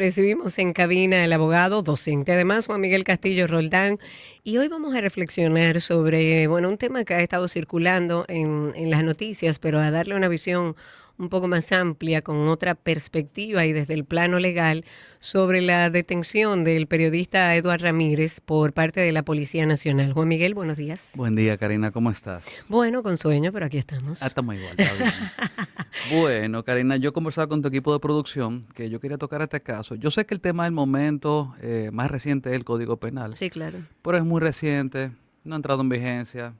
Recibimos en cabina al abogado, docente además, Juan Miguel Castillo Roldán, y hoy vamos a reflexionar sobre, un tema que ha estado circulando en las noticias, pero a darle una visión un poco más amplia, con otra perspectiva y desde el plano legal, sobre la detención del periodista Eduard Ramírez por parte de la Policía Nacional. Juan Miguel, buenos días. Buen día, Karina, ¿cómo estás? Bueno, con sueño, pero aquí estamos. Estamos igual, está bien. Bueno, Karina, yo conversaba con tu equipo de producción que yo quería tocar este caso. Yo sé que el tema del momento más reciente es el Código Penal. Sí, claro. Pero es muy reciente, no ha entrado en vigencia,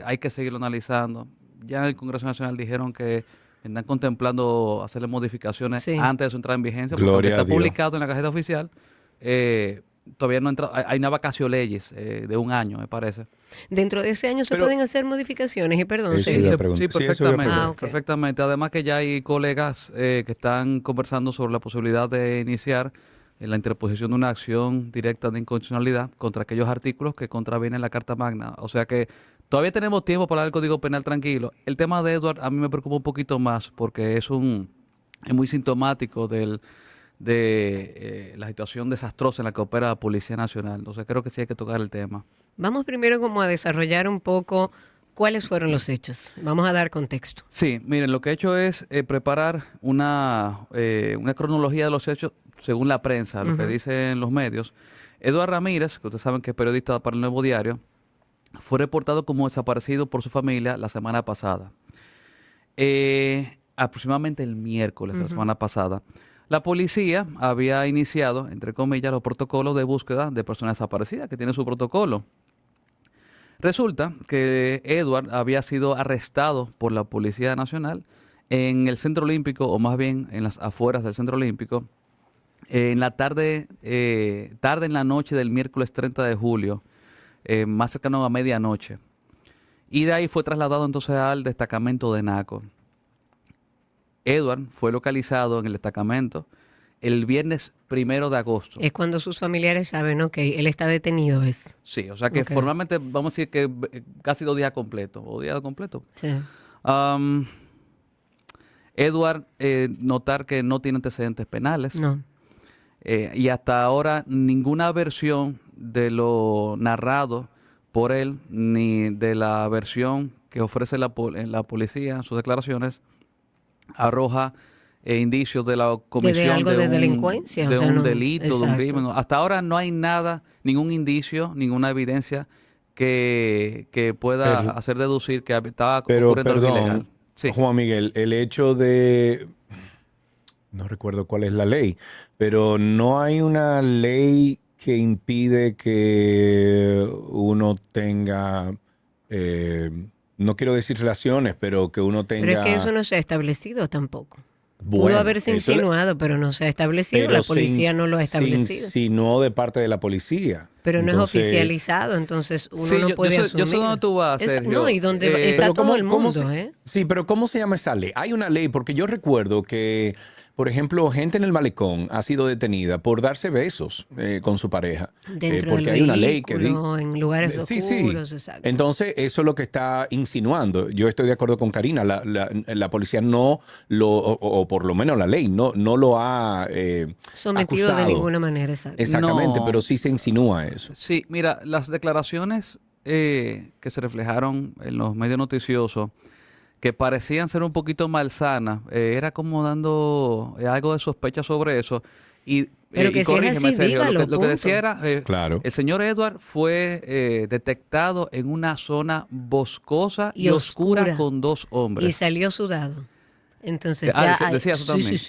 hay que seguirlo analizando. Ya en el Congreso Nacional dijeron que están contemplando hacerle modificaciones antes de su entrada en vigencia, porque está publicado en la Gaceta Oficial. Todavía no ha entrado, hay una vacatio leyes de un año, me parece. Dentro de ese año se pueden hacer modificaciones, y perdón. Sí, perfectamente, perfectamente. Además que ya hay colegas que están conversando sobre la posibilidad de iniciar la interposición de una acción directa de inconstitucionalidad contra aquellos artículos que contravienen la Carta Magna. O sea que todavía tenemos tiempo para el Código Penal tranquilo. El tema de Eduard a mí me preocupa un poquito más porque es muy sintomático de la situación desastrosa en la que opera la Policía Nacional. Entonces creo que sí hay que tocar el tema. Vamos primero como a desarrollar un poco cuáles fueron los hechos. Vamos a dar contexto. Sí, miren, lo que he hecho es preparar una cronología de los hechos según la prensa, lo que dicen los medios. Eduard Ramírez, que ustedes saben que es periodista para El Nuevo Diario, fue reportado como desaparecido por su familia la semana pasada. Aproximadamente el miércoles de la semana pasada. La policía había iniciado, entre comillas, los protocolos de búsqueda de personas desaparecidas, que tiene su protocolo. Resulta que Eduard había sido arrestado por la Policía Nacional en el Centro Olímpico, o más bien en las afueras del Centro Olímpico, en la tarde en la noche del miércoles 30 de julio, más cercano a medianoche. Y de ahí fue trasladado entonces al destacamento de Naco. Eduard fue localizado en el destacamento el viernes 1 de agosto. Es cuando sus familiares saben, él está detenido. Sí, o sea que formalmente vamos a decir que casi 2 días completos. Sí. Eduard, notar que no tiene antecedentes penales. No. Y hasta ahora ninguna versión de lo narrado por él, ni de la versión que ofrece la policía en sus declaraciones, arroja indicios de la comisión de delincuencia, de un delito, de un crimen. Hasta ahora no hay nada, ningún indicio, ninguna evidencia que pueda hacer deducir que estaba ocurriendo algo ilegal. Sí. Juan Miguel, el hecho de... No recuerdo cuál es la ley, pero no hay una ley que impide que uno tenga, no quiero decir relaciones, pero que uno tenga... Pero es que eso no se ha establecido tampoco. Pudo haberse insinuado, pero no se ha establecido. La policía no lo ha establecido. Se insinuó de parte de la policía. Pero no es oficializado, entonces uno no puede asumir. Yo sé dónde tú vas, Sergio. No, y donde está todo el mundo. Sí, pero ¿cómo se llama esa ley? Hay una ley, porque yo recuerdo que, por ejemplo, gente en el malecón ha sido detenida por darse besos con su pareja. Dentro porque del hay una ley que dice... en lugares oscuros, sí. Exacto. Entonces, eso es lo que está insinuando. Yo estoy de acuerdo con Karina. La policía no lo, o por lo menos la ley, no lo ha sometido acusado de ninguna manera. Exacto. Exactamente, pero sí se insinúa eso. Sí, mira, las declaraciones que se reflejaron en los medios noticiosos, que parecían ser un poquito malsanas, era como dando algo de sospecha sobre eso. Pero que corrígeme, Sergio, dígalo, lo que decía era, claro. El señor Eduard fue detectado en una zona boscosa y oscura con 2 hombres. Y salió sudado. Entonces, decía eso también.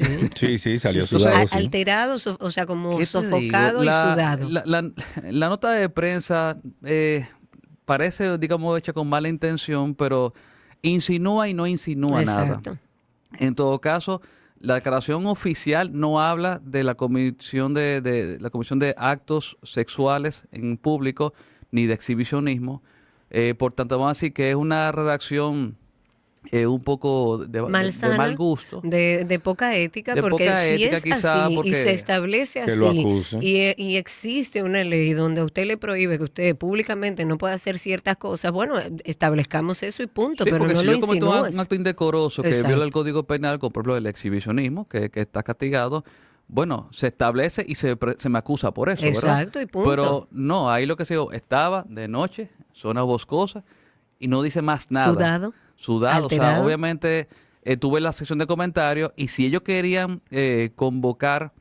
Sí, salió sudado. Alterado, o sea, como sofocado y sudado. La nota de prensa parece, digamos, hecha con mala intención, pero insinúa y no insinúa nada. En todo caso, la declaración oficial no habla de la comisión de actos sexuales en público ni de exhibicionismo. Por tanto, vamos a decir que es una redacción un poco de mal gusto. De poca ética, porque poca si ética, es quizá, así y se establece así y existe una ley donde a usted le prohíbe que usted públicamente no pueda hacer ciertas cosas, bueno, establezcamos eso y punto, sí, pero no si lo yo cometo un acto indecoroso que Exacto. viola el Código Penal, como por ejemplo el exhibicionismo, que está castigado, bueno, se establece y se me acusa por eso, ¿verdad? Exacto, y punto. Pero no, ahí lo que se dijo, estaba de noche, zona boscosa, y no dice más nada. Sudado, o sea, alterado. obviamente tuve la sección de comentarios, y si ellos querían convocar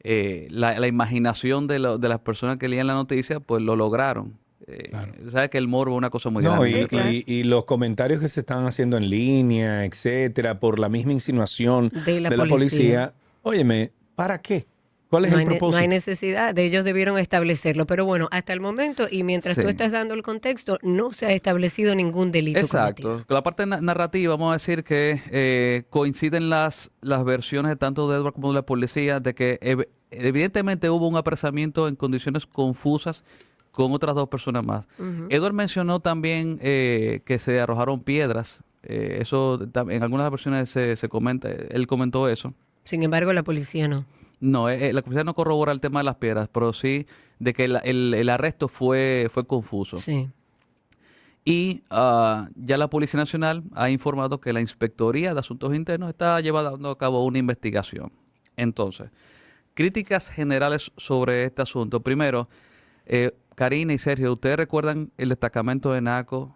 la imaginación de las personas que leían la noticia, pues lo lograron. Claro. Sabes que el morbo es una cosa muy No, grande. Sí, claro. y los comentarios que se están haciendo en línea, etcétera, por la misma insinuación De la de la policía, óyeme, ¿para qué? ¿Cuál es No el hay, no propósito? hay necesidad, de ellos debieron establecerlo. Pero bueno, hasta el momento, y mientras tú Sí. estás dando el contexto, no se ha establecido ningún delito Exacto. cometido. Con la parte narrativa, vamos a decir que coinciden las versiones tanto de Edward como de la policía de que evidentemente hubo un apresamiento en condiciones confusas con otras dos personas más. Edward mencionó también que se arrojaron piedras. Eso en algunas versiones se comenta. Él comentó eso. Sin embargo, la policía no. No, la policía no corrobora el tema de las piedras, pero sí de que el arresto fue confuso. Sí. Y ya la Policía Nacional ha informado que la Inspectoría de Asuntos Internos está llevando a cabo una investigación. Entonces, críticas generales sobre este asunto. Primero, Karina y Sergio, ¿ustedes recuerdan el destacamento de Naco?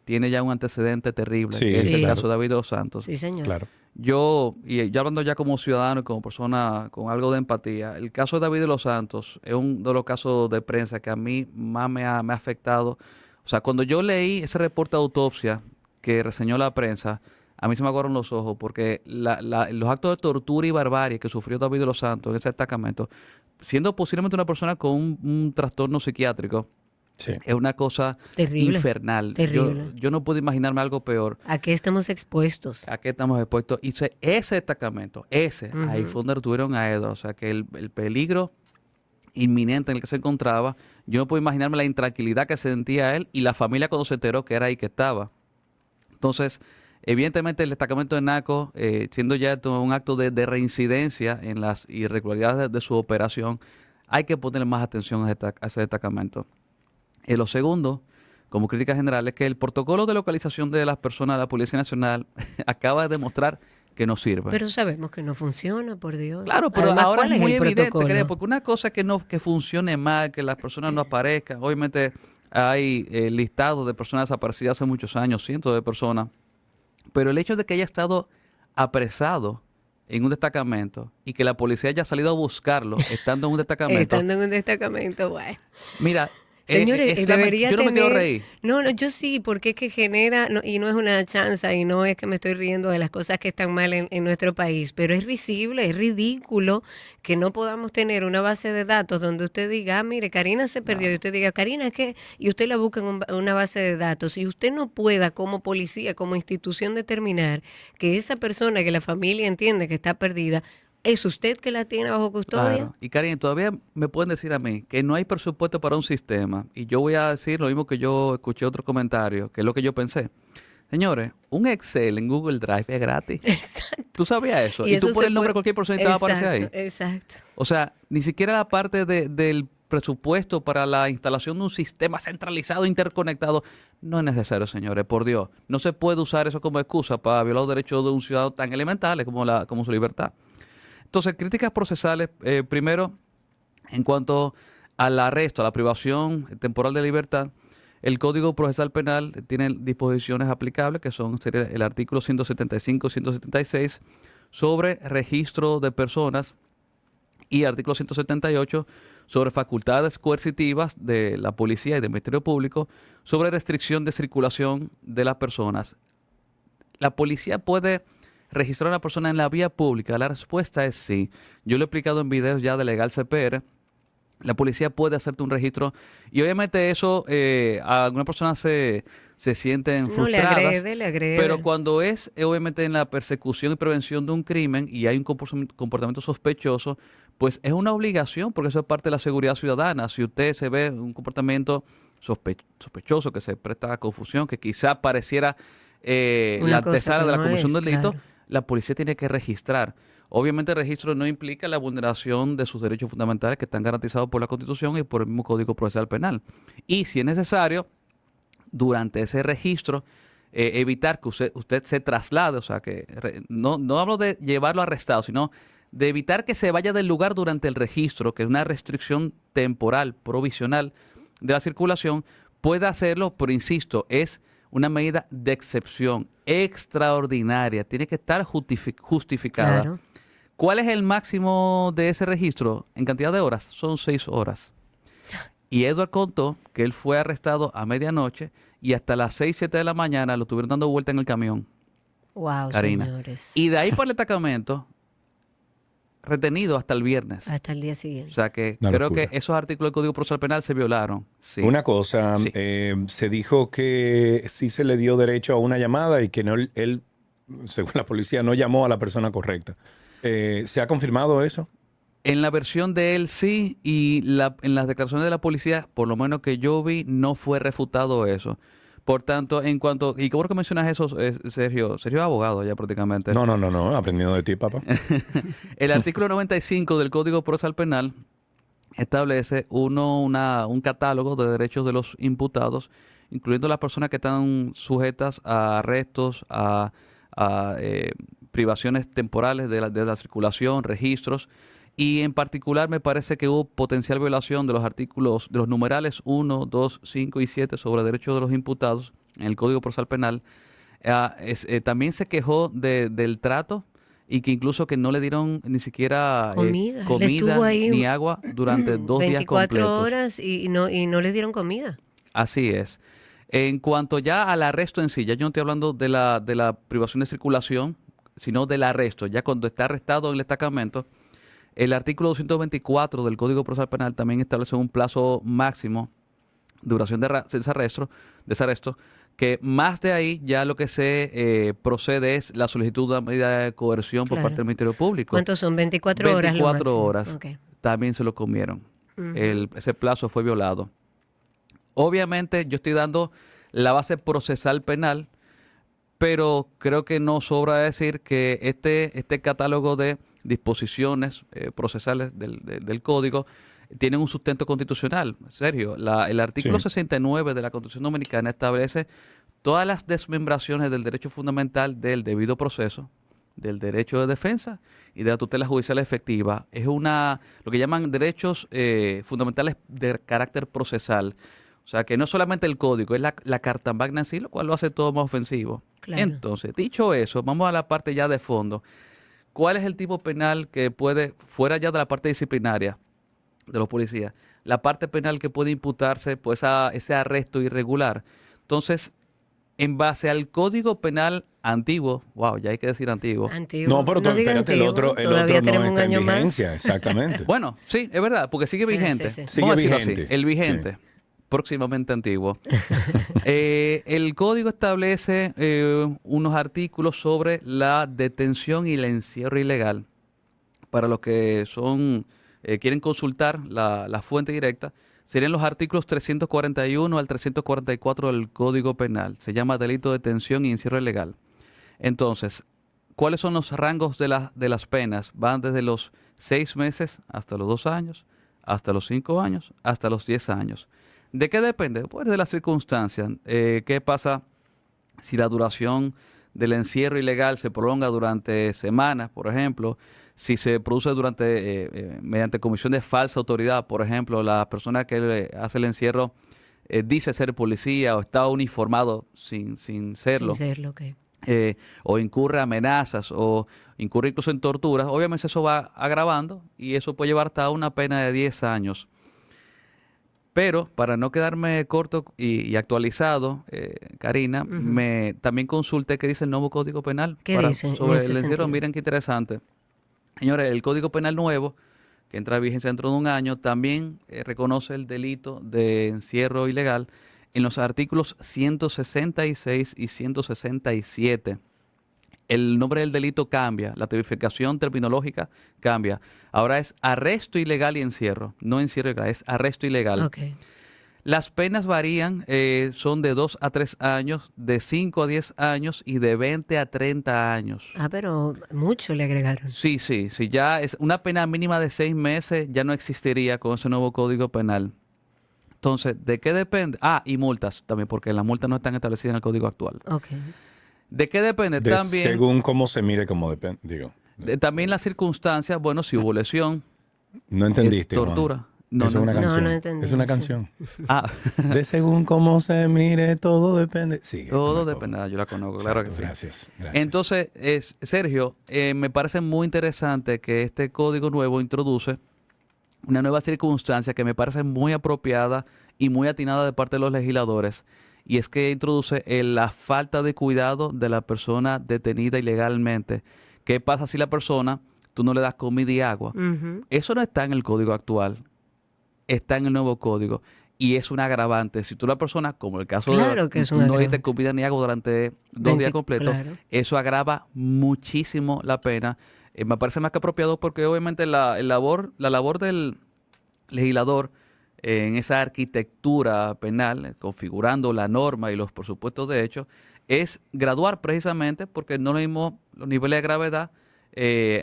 Tiene ya un antecedente terrible, Sí, que es sí, el claro. caso de David de los Santos. Sí, señor. Claro. Yo hablando ya como ciudadano y como persona con algo de empatía, el caso de David de los Santos es uno de los casos de prensa que a mí más me ha afectado. O sea, cuando yo leí ese reporte de autopsia que reseñó la prensa, a mí se me aguaron los ojos porque los actos de tortura y barbarie que sufrió David de los Santos en ese destacamento, siendo posiblemente una persona con un trastorno psiquiátrico, Sí. es una cosa Terrible. infernal. Terrible. Yo no puedo imaginarme algo peor. ¿A qué estamos expuestos? ¿A qué estamos expuestos? Y ese destacamento, ahí fue donde tuvieron a Edward. O sea, que el peligro inminente en el que se encontraba, yo no puedo imaginarme la intranquilidad que sentía él y la familia cuando se enteró que era ahí que estaba. Entonces, evidentemente el destacamento de Naco, siendo ya esto un acto de reincidencia en las irregularidades de su operación, hay que ponerle más atención a ese destacamento. Lo segundo, como crítica general, es que el protocolo de localización de las personas de la Policía Nacional acaba de demostrar que no sirve. Pero sabemos que no funciona, por Dios. Claro, pero Además, ahora ¿cuál es muy el evidente, protocolo? creo, porque una cosa es que funcione mal, que las personas no aparezcan. Obviamente hay listados de personas desaparecidas hace muchos años, cientos de personas, pero el hecho de que haya estado apresado en un destacamento y que la policía haya salido a buscarlo estando en un destacamento, Estando en un destacamento, bueno. mira, Señores, debería yo no me quiero tener- reír. No, yo sí, porque es que genera, y no es una chanza, y no es que me estoy riendo de las cosas que están mal en nuestro país, pero es risible, es ridículo que no podamos tener una base de datos donde usted diga, ah, mire, Karina se perdió, y usted diga, Karina, ¿qué? Y usted la busca en una base de datos, y usted no pueda como policía, como institución determinar que esa persona que la familia entiende que está perdida, ¿es usted que la tiene bajo custodia? Claro. Y Karin, todavía me pueden decir a mí que no hay presupuesto para un sistema. Y yo voy a decir lo mismo que yo escuché otro comentario, que es lo que yo pensé. Señores, un Excel en Google Drive es gratis. Exacto. ¿Tú sabías eso? Y eso tú pones se el nombre de puede- cualquier persona y te va a aparecer ahí. Exacto. O sea, ni siquiera la parte del presupuesto para la instalación de un sistema centralizado, interconectado, no es necesario, señores, por Dios. No se puede usar eso como excusa para violar los derechos de un ciudadano tan elementales como su libertad. Entonces, críticas procesales, primero, en cuanto al arresto, a la privación temporal de libertad, el Código Procesal Penal tiene disposiciones aplicables, que sería el artículo 175 y 176, sobre registro de personas, y artículo 178 sobre facultades coercitivas de la policía y del Ministerio Público, sobre restricción de circulación de las personas. La policía puede registrar a una persona en la vía pública. La respuesta es sí. Yo lo he explicado en videos ya de Legal CPR. La policía puede hacerte un registro y obviamente eso a algunas personas se sienten No, le frustradas. agrede, le agrede. Pero cuando es obviamente en la persecución y prevención de un crimen y hay un comportamiento sospechoso, pues es una obligación porque eso es parte de la seguridad ciudadana. Si usted se ve un comportamiento sospechoso que se presta a confusión, que quizá pareciera Una la cosa antesala que de la no comisión es, del delito, claro. la policía tiene que registrar. Obviamente el registro no implica la vulneración de sus derechos fundamentales que están garantizados por la Constitución y por el mismo Código Procesal Penal. Y si es necesario, durante ese registro, evitar que usted se traslade, o sea, que no hablo de llevarlo arrestado, sino de evitar que se vaya del lugar durante el registro, que es una restricción temporal, provisional de la circulación, pueda hacerlo, pero insisto, es una medida de excepción extraordinaria, tiene que estar justificada. Claro. ¿Cuál es el máximo de ese registro en cantidad de horas? Son 6 horas. Y Edward contó que él fue arrestado a medianoche y hasta las 6, 7 de la mañana lo tuvieron dando vuelta en el camión, Wow, Karina. señores. Y de ahí para el destacamento, retenido hasta el viernes. Hasta el día O siguiente. sea que Una creo locura. que esos artículos del Código Procesal Penal se violaron. Sí. Una cosa, Sí. se dijo que sí se le dio derecho a una llamada y que no, él, según la policía, no llamó a la persona correcta. ¿Se ha confirmado eso? En la versión de él sí, y en las declaraciones de la policía, por lo menos que yo vi, no fue refutado eso. Por tanto, y qué bueno que mencionas eso, Sergio es abogado ya prácticamente. No, aprendiendo de ti, papá. El artículo 95 del Código Procesal Penal establece un catálogo de derechos de los imputados, incluyendo las personas que están sujetas a arrestos, a privaciones temporales de la circulación, registros, y en particular me parece que hubo potencial violación de los artículos, de los numerales 1, 2, 5 y 7 sobre derechos de los imputados en el Código Procesal Penal. También se quejó del trato y que incluso que no le dieron ni siquiera Comida. Él estuvo ahí ni agua durante 2 días 24 completos. horas y no les dieron comida. Así es. En cuanto ya al arresto en sí, ya yo no estoy hablando de la privación de circulación, sino del arresto. Ya cuando está arrestado en el destacamento, el artículo 224 del Código Procesal Penal también establece un plazo máximo de duración de desarresto, que más de ahí ya lo que se procede es la solicitud de medida de coerción por Claro. parte del Ministerio Público. ¿Cuántos son? 24 horas. 24 lo máximo. horas. Ok. También se lo comieron. Ujú. Ese plazo fue violado. Obviamente yo estoy dando la base procesal penal, pero creo que no sobra decir que este catálogo de disposiciones procesales del Código tienen un sustento constitucional. Sergio, el artículo Sí. 69 de la Constitución Dominicana establece todas las desmembraciones del derecho fundamental del debido proceso, del derecho de defensa y de la tutela judicial efectiva. Es lo que llaman derechos fundamentales de carácter procesal. O sea, que no es solamente el código, es la Carta Magna en sí, lo cual lo hace todo más ofensivo. Claro. Entonces, dicho eso, vamos a la parte ya de fondo. ¿Cuál es el tipo penal que puede, fuera ya de la parte disciplinaria de los policías, la parte penal que puede imputarse pues a ese arresto irregular? Entonces, en base al Código Penal antiguo, wow, ya hay que decir antiguo. Antiguo. No, pero diga espérate, el antiguo, otro todavía no tenemos un está en año más. vigencia, exactamente. Bueno, sí, es verdad, porque sigue Sí, vigente. sí, sí. Sigue Vamos a decirlo así, vigente. el vigente, próximamente antiguo. El código establece unos artículos sobre la detención y el encierro ilegal. Para los que quieren consultar la fuente directa, serían los artículos 341 al 344 del Código Penal. Se llama delito de detención y encierro ilegal. Entonces, ¿cuáles son los rangos de las penas? Van desde los 6 meses hasta los 2 años, hasta los 5 años, hasta los 10 años. ¿De qué depende? Pues de las circunstancias. ¿Qué pasa si la duración del encierro ilegal se prolonga durante semanas, por ejemplo? Si se produce mediante comisión de falsa autoridad, por ejemplo, la persona que hace el encierro dice ser policía o está uniformado sin serlo. Sin serlo, ok. O incurre amenazas o incurre incluso en torturas, obviamente eso va agravando y eso puede llevar hasta una pena de 10 años. Pero para no quedarme corto y actualizado, Karina, también consulté qué dice el nuevo Código Penal ¿Qué dice en sobre ese el encierro. sentido? Miren qué interesante. Señores, el Código Penal nuevo, que entra en vigencia dentro de un año, también reconoce el delito de encierro ilegal en los artículos 166 y 167. El nombre del delito cambia, la tipificación terminológica cambia. Ahora es arresto ilegal y encierro, no encierro ilegal, es arresto ilegal. Ok. Las penas varían, son de 2 a 3 años, de 5 a 10 años y de 20 a 30 años. Ah, pero mucho le agregaron. Sí, ya es una pena mínima de 6 meses, ya no existiría con ese nuevo Código Penal. Entonces, ¿de qué depende? Y multas también, porque las multas no están establecidas en el código actual. Ok. ¿De qué depende? También, Según cómo se mire, como depende, digo. también las circunstancias, bueno, si hubo lesión, No entendiste, Juan. tortura. No, Es no, una no. canción. No entendí, Es una sí. canción. Ah, De según cómo se mire, todo depende. Sigue. todo por depende. favor. Yo la conozco, claro que Exacto, sí. Gracias. Entonces, Sergio, me parece muy interesante que este código nuevo introduce una nueva circunstancia que me parece muy apropiada y muy atinada de parte de los legisladores, y es que introduce la falta de cuidado de la persona detenida ilegalmente. ¿Qué pasa si la persona, tú no le das comida y agua? Ujú. Eso no está en el código actual, está en el nuevo código. Y es un agravante. Si tú la persona, como el caso Claro de que es tú un no diste agravante. comida ni agua durante 2 días completos, Claro. eso agrava muchísimo la pena. Me parece más que apropiado porque obviamente la labor del legislador en esa arquitectura penal, configurando la norma y los presupuestos de hecho, es graduar precisamente porque no lo mismo los niveles de gravedad.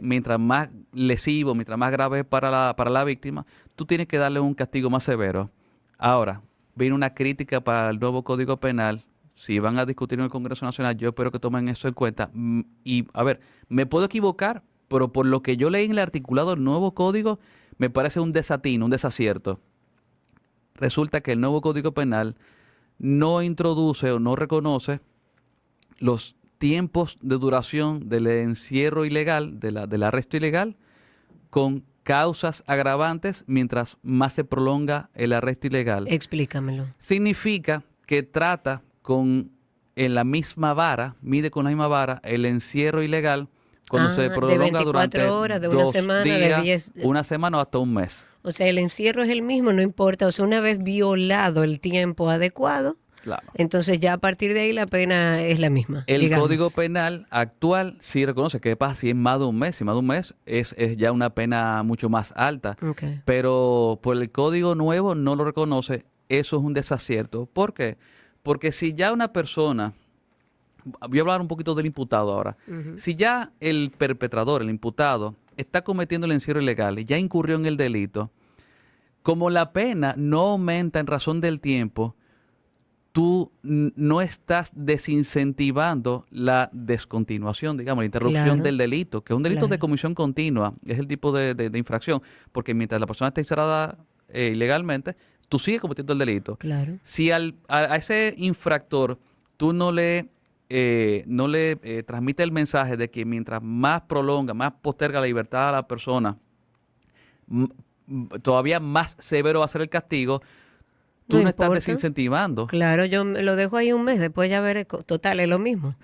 Mientras más lesivo, mientras más grave para la víctima, tú tienes que darle un castigo más severo. Ahora, viene una crítica para el nuevo Código Penal. Si van a discutir en el Congreso Nacional, yo espero que tomen eso en cuenta. Y, a ver, me puedo equivocar, pero por lo que yo leí en el articulado del nuevo código, me parece un desatino, un desacierto. Resulta que el nuevo Código Penal no introduce o no reconoce los tiempos de duración del encierro ilegal, del arresto ilegal, con causas agravantes mientras más se prolonga el arresto ilegal. Explícamelo. Significa que trata en la misma vara, mide con la misma vara el encierro ilegal cuando se de prolonga 24 durante horas, de una 2 semana, de días, 10. una semana o hasta un mes. O sea, el encierro es el mismo, no importa. O sea, una vez violado el tiempo adecuado, Claro. entonces ya a partir de ahí la pena es la misma. El digamos. Código Penal actual sí reconoce que pasa si es más de un mes. Si más de un mes es ya una pena mucho más alta. Ok. Pero por el Código nuevo no lo reconoce. Eso es un desacierto. ¿Por qué? Porque si ya una persona, voy a hablar un poquito del imputado ahora, si ya el perpetrador, el imputado, está cometiendo el encierro ilegal y ya incurrió en el delito, como la pena no aumenta en razón del tiempo, tú no estás desincentivando la descontinuación, digamos, la interrupción Claro. del delito, que es un delito Claro. de comisión continua, es el tipo de infracción, porque mientras la persona está encerrada ilegalmente, tú sigues cometiendo el delito. Claro. Si a ese infractor tú no le transmite el mensaje de que mientras más prolonga, más posterga la libertad a la persona, todavía más severo va a ser el castigo, tú no estás importa. desincentivando. Claro, yo me lo dejo ahí un mes, después ya veré. Total, es lo mismo.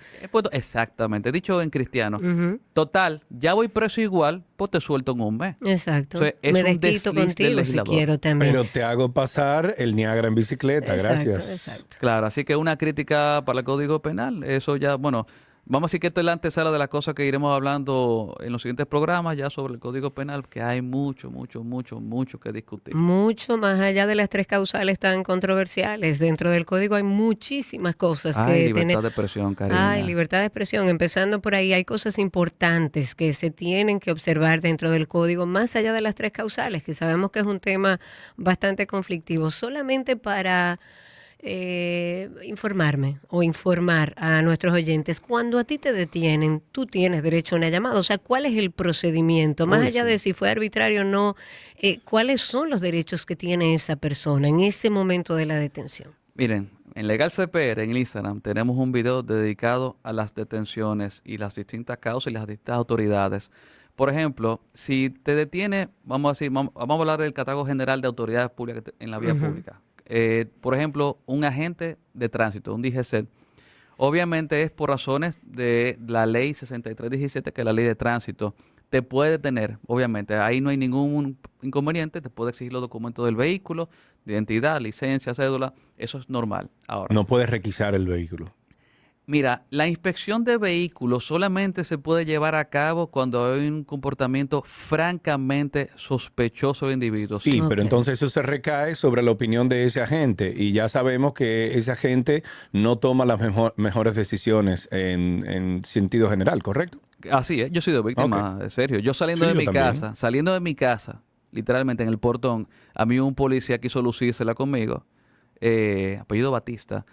Exactamente, dicho en cristiano. Ujú. Total, ya voy preso igual, pues te suelto en un mes. Exacto. O sea, es Me un desquito desliz del contigo si legislador. quiero también. Pero te hago pasar el Niágara en bicicleta, Exacto, gracias. exacto. Claro, así que una crítica para el Código Penal, eso ya, bueno, vamos a decir que esto es la antesala de las cosas que iremos hablando en los siguientes programas ya sobre el Código Penal, que hay mucho que discutir. Mucho más allá de las 3 causales tan controversiales. Dentro del código hay muchísimas cosas Ay, que libertad de expresión, Karina. Ay, libertad de expresión. Empezando por ahí, hay cosas importantes que se tienen que observar dentro del código, más allá de las 3 causales, que sabemos que es un tema bastante conflictivo. Solamente para informarme o informar a nuestros oyentes, cuando a ti te detienen, tú tienes derecho a una llamada. O sea, ¿cuál es el procedimiento? Más Uy, allá sí. de si fue arbitrario o no, ¿cuáles son los derechos que tiene esa persona en ese momento de la detención? Miren, en Legal CPR, en el Instagram, tenemos un video dedicado a las detenciones y las distintas causas y las distintas autoridades. Por ejemplo, si te detiene, vamos a hablar del catálogo general de autoridades públicas en la vía pública. Por ejemplo, un agente de tránsito, un DGC, obviamente es por razones de la ley 6317, que es la ley de tránsito. Te puede detener, obviamente, ahí no hay ningún inconveniente, te puede exigir los documentos del vehículo, de identidad, licencia, cédula, eso es normal. Ahora, No puedes requisar el vehículo. mira, la inspección de vehículos solamente se puede llevar a cabo cuando hay un comportamiento francamente sospechoso del individuo. Sí, Ok. pero entonces eso se recae sobre la opinión de ese agente y ya sabemos que ese agente no toma las mejores decisiones en sentido general, ¿correcto? Así es, yo he sido víctima, de serio. Yo saliendo Sí, de yo mi también. casa, literalmente en el portón, a mí un policía quiso lucírsela conmigo, apellido Batista,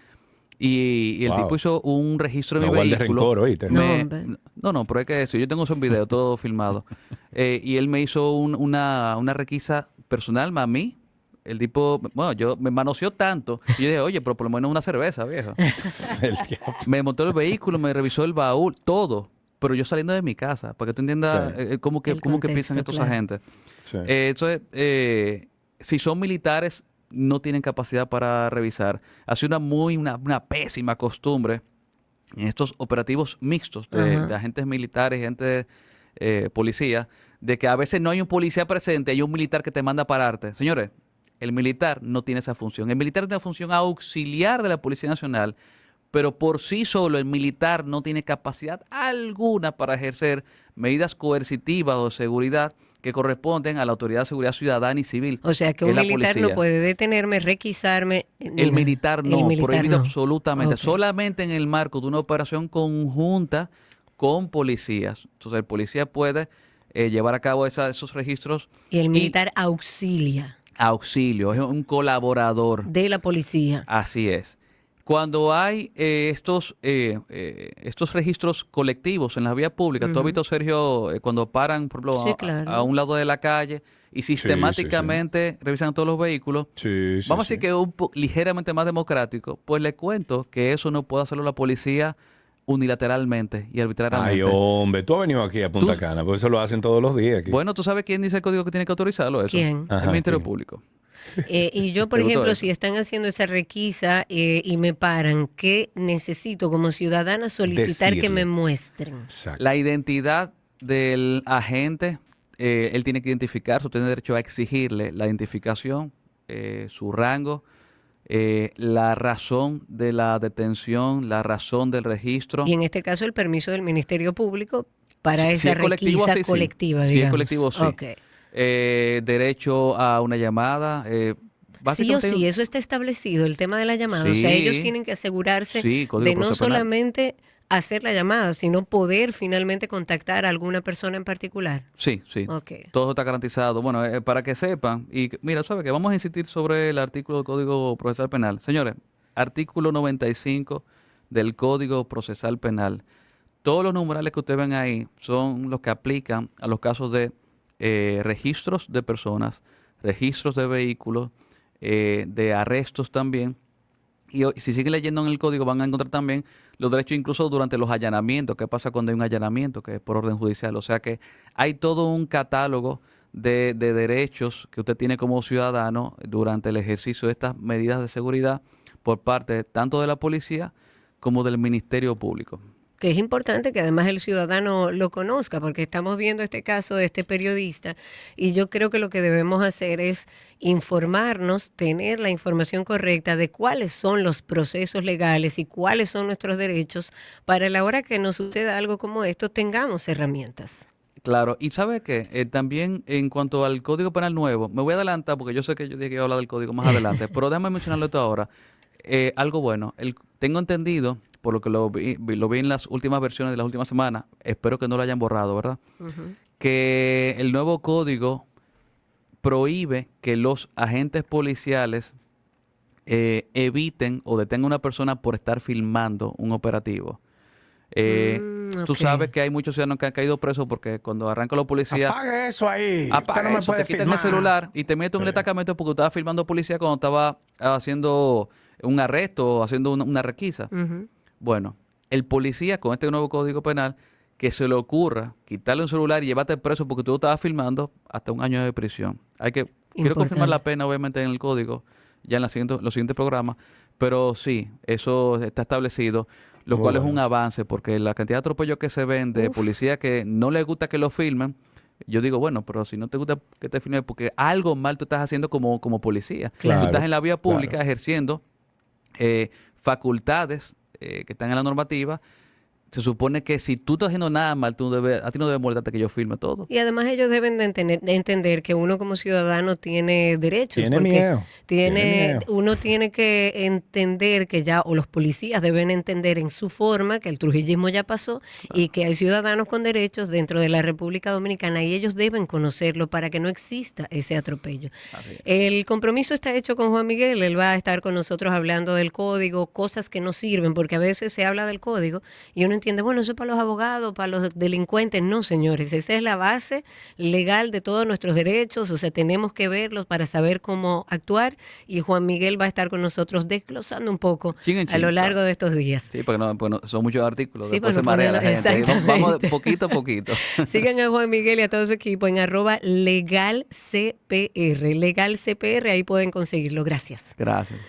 y el Wow. tipo hizo un registro de No mi guardes vehículo. rencor, ¿oíste? No, Me- hombre. no, pero es que eso, yo tengo eso en video, todo filmado. Y él me hizo una requisa personal a mí. El tipo, bueno, yo me manoseó tanto. Y yo dije, oye, pero por lo menos una cerveza, viejo. El diablo. Me montó el vehículo, me revisó el baúl, todo. Pero yo saliendo de mi casa, para que tú entiendas Sí. cómo que El piensan contexto, estos claro. agentes. Sí. Entonces, si son militares, no tienen capacidad para revisar. Ha sido una pésima costumbre en estos operativos mixtos Ajá. de agentes militares y agentes policía, de que a veces no hay un policía presente, hay un militar que te manda a pararte. Señores, el militar no tiene esa función. El militar tiene una función auxiliar de la Policía Nacional, pero por sí solo el militar no tiene capacidad alguna para ejercer medidas coercitivas o de seguridad que corresponden a la Autoridad de Seguridad Ciudadana y Civil, O sea, que que un es la militar no policía. puede detenerme, requisarme. El nada. militar no, El militar prohibido no. absolutamente. Ok. Solamente en el marco de una operación conjunta con policías. Entonces el policía puede llevar a cabo esos registros Y el y militar auxilia auxilio, es un colaborador. de la policía. Así es. Cuando hay estos registros colectivos en la vía pública, tú has visto, Sergio, cuando paran, por ejemplo, Sí, claro. a un lado de la calle y sistemáticamente revisan todos los vehículos, Sí, sí, vamos a sí. decir que es ligeramente más democrático, pues le cuento que eso no puede hacerlo la policía unilateralmente y Ay, arbitrariamente. hombre, tú has venido aquí a Punta Tú- Cana, porque eso lo hacen todos los días aquí. Bueno, ¿tú sabes quién dice el código que tiene que autorizarlo eso? ¿Quién? El Ajá, Ministerio ¿quién? Público. Y yo, por ¿Te gustó ejemplo, eso? si están haciendo esa requisa y me paran, ¿qué necesito como ciudadana solicitar que Decirle. me muestren? Exacto. La identidad del agente, él tiene que identificarse, tiene derecho a exigirle la identificación, su rango, la razón de la detención, la razón del registro. Y en este caso, el permiso del Ministerio Público para Si esa es colectivo, requisa así sí. colectiva, Si es digamos. colectivo, sí. Ok. Derecho a una llamada. Sí o Básicamente hay sí, un- eso está establecido, el tema de la llamada. O sea, ellos Sí. tienen que asegurarse Sí, Código de no Procesal Penal. solamente hacer la llamada, sino poder finalmente contactar a alguna persona en particular. Sí, sí. Ok. Todo está garantizado. Bueno, para que sepan, mira, ¿sabe qué? Vamos a insistir sobre el artículo del Código Procesal Penal. Señores, artículo 95 del Código Procesal Penal. Todos los numerales que ustedes ven ahí son los que aplican a los casos de registros de personas, registros de vehículos, de arrestos también. Y si siguen leyendo en el código van a encontrar también los derechos incluso durante los allanamientos. ¿Qué pasa cuando hay un allanamiento que es por orden judicial? O sea que hay todo un catálogo de derechos que usted tiene como ciudadano durante el ejercicio de estas medidas de seguridad por parte tanto de la policía como del Ministerio Público. Que es importante que además el ciudadano lo conozca, porque estamos viendo este caso de este periodista y yo creo que lo que debemos hacer es informarnos, tener la información correcta de cuáles son los procesos legales y cuáles son nuestros derechos para la hora que nos suceda algo como esto tengamos herramientas. Claro, y ¿sabe qué? También en cuanto al Código Penal nuevo, me voy a adelantar porque yo sé que yo dije que iba a hablar del código más adelante, pero déjame mencionarlo esto ahora. Algo bueno, tengo entendido, por lo que lo vi en las últimas versiones de las últimas semanas, espero que no lo hayan borrado, ¿verdad? Que el nuevo código prohíbe que los agentes policiales eviten o detengan a una persona por estar filmando un operativo. Tú Ok. sabes que hay muchos ciudadanos que han caído presos porque cuando arranca la policía... Apague eso ahí. Apaga Usted no me eso, puede te quitan filmar. el celular y te meten un destacamento porque estaba filmando policía cuando estaba haciendo un arresto o haciendo una requisa. Ujú. Bueno, el policía con este nuevo código penal que se le ocurra quitarle un celular y llevarte preso porque tú estabas filmando, hasta 1 año de prisión. Quiero Importante. confirmar la pena obviamente en el código, ya en los siguientes programas, pero sí, eso está establecido, lo Muy cual es bueno un eso. avance porque la cantidad de atropellos que se ven de Uf. policía que no les gusta que lo filmen, yo digo, bueno, pero si no te gusta que te filmen, porque algo mal tú estás haciendo como policía. Claro, Tú estás en la vía pública claro. ejerciendo facultades que están en la normativa se supone que si tú estás haciendo nada mal, a ti no debes molestarte que yo filme todo. Y además ellos deben de entender que uno como ciudadano tiene derechos. Tiene porque miedo. uno tiene que entender que ya, o los policías deben entender en su forma que el trujillismo ya pasó y que hay ciudadanos con derechos dentro de la República Dominicana y ellos deben conocerlo para que no exista ese atropello. Así es. El compromiso está hecho con Juan Miguel, él va a estar con nosotros hablando del código, cosas que no sirven, porque a veces se habla del código y uno entiende, bueno, eso es para los abogados, para los delincuentes. No, señores, esa es la base legal de todos nuestros derechos, o sea, tenemos que verlos para saber cómo actuar y Juan Miguel va a estar con nosotros desglosando un poco Chin en a lo chin, largo claro. de estos días. Sí, porque son muchos artículos, Sí, después para se no marea la ponerlo- gente. Y vamos de exactamente. poquito a poquito. Sigan a Juan Miguel y a todo su equipo en @legalcpr. Legal CPR, ahí pueden conseguirlo. Gracias. Gracias.